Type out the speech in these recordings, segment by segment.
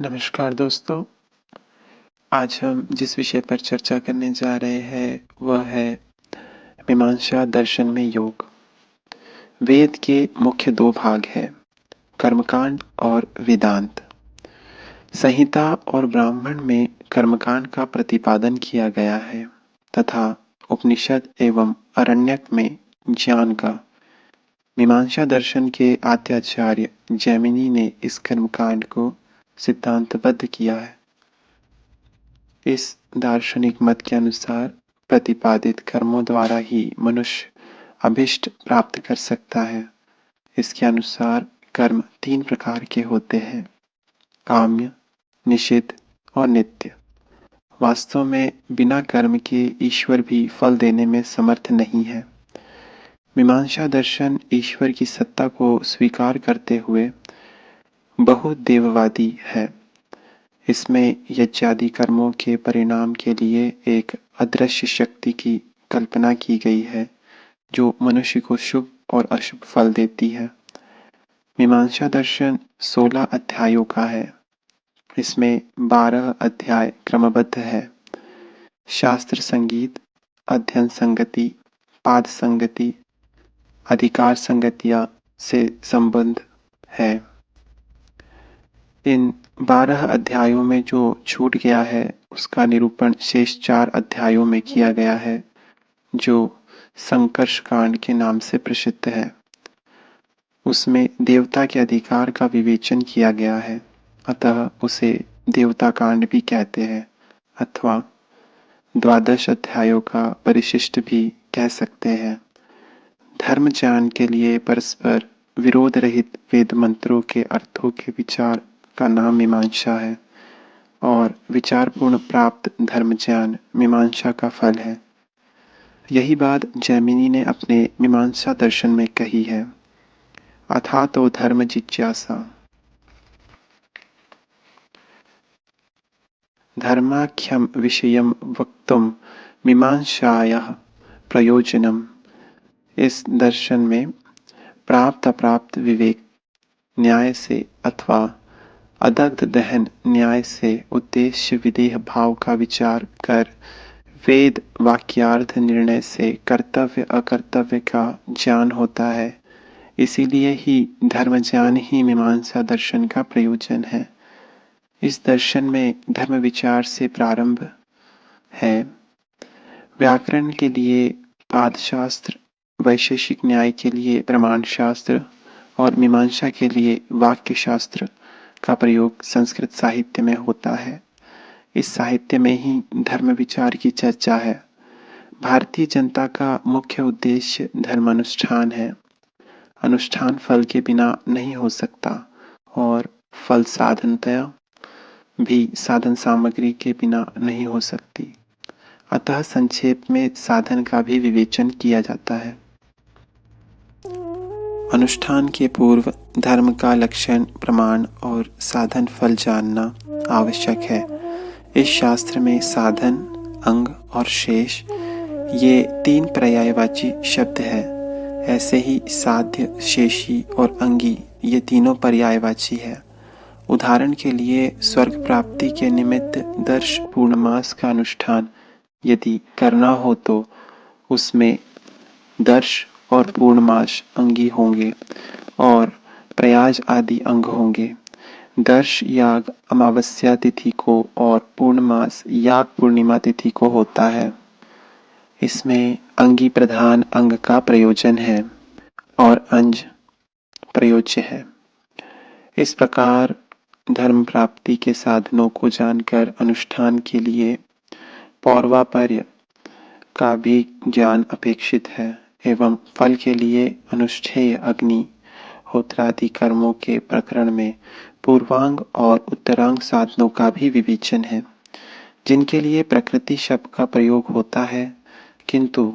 नमस्कार दोस्तों, आज हम जिस विषय पर चर्चा करने जा रहे हैं वह है मीमांसा दर्शन में योग। वेद के मुख्य दो भाग हैं, कर्मकांड और वेदांत। संहिता और ब्राह्मण में कर्मकांड का प्रतिपादन किया गया है तथा उपनिषद एवं अरण्यक में ज्ञान का। मीमांसा दर्शन के आद्याचार्य जैमिनी ने इस कर्मकांड को सिद्धांतबद्ध किया है। इस दार्शनिक मत के अनुसार प्रतिपादित कर्मों द्वारा ही मनुष्य अभीष्ट प्राप्त कर सकता है। इसके अनुसार कर्म 3 प्रकार के होते हैं, काम्य, निषिद्ध और नित्य। वास्तव में बिना कर्म के ईश्वर भी फल देने में समर्थ नहीं है। मीमांसा दर्शन ईश्वर की सत्ता को स्वीकार करते हुए बहुदेववादी है। इसमें यज्ञादि कर्मों के परिणाम के लिए एक अदृश्य शक्ति की कल्पना की गई है जो मनुष्य को शुभ और अशुभ फल देती है। मीमांसा दर्शन 16 अध्यायों का है। इसमें 12 अध्याय क्रमबद्ध है। शास्त्र संगीत, अध्ययन संगति, पाद संगति, अधिकार संगतिया से संबंध है। इन 12 अध्यायों में जो छूट गया है उसका निरूपण शेष 4 अध्यायों में किया गया है जो संकर्ष कांड के नाम से प्रसिद्ध है। उसमें देवता के अधिकार का विवेचन किया गया है, अतः उसे देवता कांड भी कहते हैं अथवा 12 अध्यायों का परिशिष्ट भी कह सकते हैं। धर्म ज्ञान के लिए परस्पर विरोध रहित वेद मंत्रों के अर्थों के विचार का नाम मीमांसा है और विचारपूर्ण प्राप्त धर्म ज्ञान मीमांसा का फल है। यही बात जैमिनी ने अपने मीमांसा दर्शन में कही है। अथातो धर्म जिज्ञासा धर्माख्यम विषयम वक्तुम मीमांसायाः प्रयोजनम। इस दर्शन में प्राप्त अप्राप्त विवेक न्याय से अथवा अदग्ध दहन न्याय से उद्देश्य विदेह भाव का विचार कर वेद वाक्यार्थ निर्णय से कर्तव्य अकर्तव्य का ज्ञान होता है। इसीलिए ही धर्म ज्ञान ही मीमांसा दर्शन का प्रयोजन है। इस दर्शन में धर्म विचार से प्रारंभ है। व्याकरण के लिए पादशास्त्र, वैशेषिक न्याय के लिए प्रमाण शास्त्र और मीमांसा के लिए वाक्य शास्त्र का प्रयोग संस्कृत साहित्य में होता है। इस साहित्य में ही धर्म विचार की चर्चा है। भारतीय जनता का मुख्य उद्देश्य धर्मानुष्ठान है। अनुष्ठान फल के बिना नहीं हो सकता और फल साधनतया भी साधन सामग्री के बिना नहीं हो सकती। अतः संक्षेप में साधन का भी विवेचन किया जाता है। अनुष्ठान के पूर्व धर्म का लक्षण, प्रमाण और साधन फल जानना आवश्यक है। इस शास्त्र में साधन, अंग और शेष ये 3 पर्यायवाची शब्द है। ऐसे ही साध्य, शेषी और अंगी ये तीनों पर्यायवाची है। उदाहरण के लिए स्वर्ग प्राप्ति के निमित्त दर्श पूर्णमास का अनुष्ठान यदि करना हो तो उसमें दर्श और पूर्णमास अंगी होंगे और प्रयाज आदि अंग होंगे। दर्श याग अमावस्या तिथि को और पूर्णमास याग पूर्णिमा तिथि को होता है। इसमें अंगी प्रधान अंग का प्रयोजन है और अंज प्रयोज्य है। इस प्रकार धर्म प्राप्ति के साधनों को जानकर अनुष्ठान के लिए पौर्वापर्य का भी ज्ञान अपेक्षित है एवं फल के लिए अनुष्ठेय अग्नि होत्रादि कर्मों के प्रकरण में पूर्वांग और उत्तरांग साधनों का भी विवेचन है, जिनके लिए प्रकृति शब्द का प्रयोग होता है, किंतु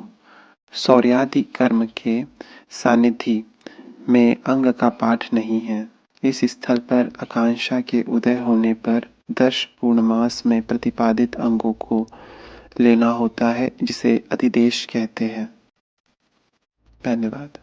सौर्यादि कर्म के सानिध्य में अंग का पाठ नहीं है। इस स्थल पर आकांक्षा के उदय होने पर दर्श पूर्णमास में प्रतिपादित अंगों को लेना होता है, जिसे अधिदेश कहते हैं। धन्यवाद।